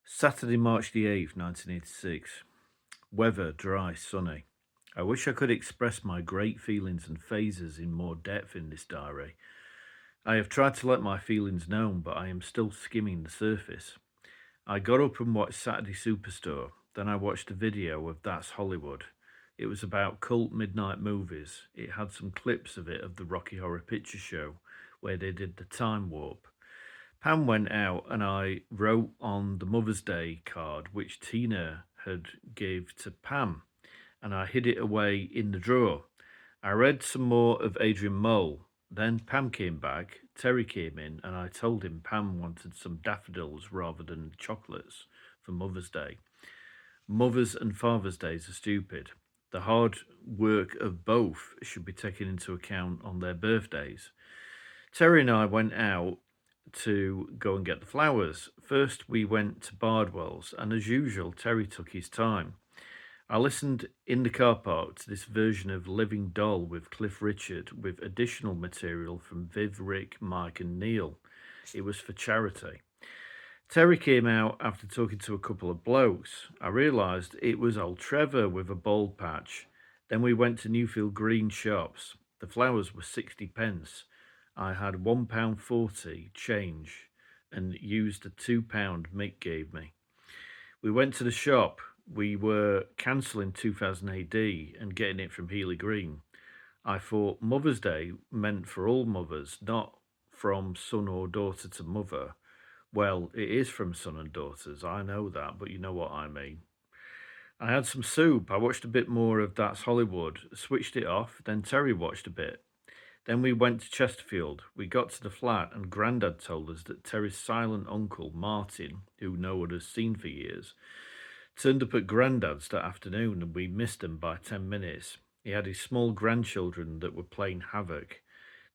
Saturday, March the 8th, 1986. Weather dry, sunny. I wish I could express my great feelings and phases in more depth in this diary. I have tried to let my feelings known, but I am still skimming the surface. I got up and watched Saturday Superstore. Then I watched a video of That's Hollywood. It was about cult midnight movies. It had some clips of it of the Rocky Horror Picture Show, where they did the time warp. Pam went out and I wrote on the Mother's Day card which Tina had gave to Pam, and I hid it away in the drawer. I read some more of Adrian Mole. Then Pam came back, Terry came in, and I told him Pam wanted some daffodils rather than chocolates for Mother's Day. Mother's and Father's Days are stupid. The hard work of both should be taken into account on their birthdays. Terry and I went out to go and get the flowers. First, we went to Bardwell's, and as usual, Terry took his time. I listened in the car park to this version of Living Doll with Cliff Richard, with additional material from Viv, Rick, Mike, and Neil. It was for charity. Terry came out after talking to a couple of blokes. I realised it was old Trevor with a bald patch. Then we went to Newfield Green shops. The flowers were 60 pence. I had £1.40 change and used the £2 Mick gave me. We went to the shop. We were cancelling 2000 AD and getting it from Healy Green. I thought Mother's Day meant for all mothers, not from son or daughter to mother. Well, it is from son and daughters, I know that, but you know what I mean. I had some soup. I watched a bit more of That's Hollywood, switched it off, then Terry watched a bit. Then we went to Chesterfield. We got to the flat, and Grandad told us that Terry's silent uncle, Martin, who no one has seen for years, turned up at Grandad's that afternoon, and we missed him by 10 minutes. He had his small grandchildren that were playing havoc.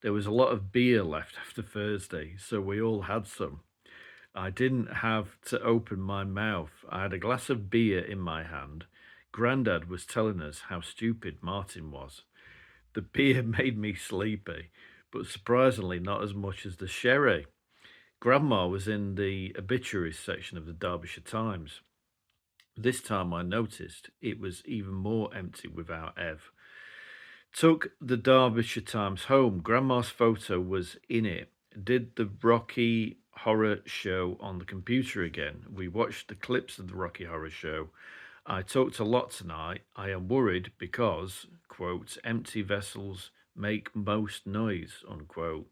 There was a lot of beer left after Thursday, so we all had some. I didn't have to open my mouth. I had a glass of beer in my hand. Grandad was telling us how stupid Martin was. The beer made me sleepy, but surprisingly not as much as the sherry. Grandma was in the obituaries section of the Derbyshire Times. This time I noticed it was even more empty without Ev. Took the Derbyshire Times home. Grandma's photo was in it. Did the Rocky Horror Show on the computer again. We watched the clips of the Rocky Horror Show. I talked a lot tonight. I am worried because, quote, empty vessels make most noise, unquote.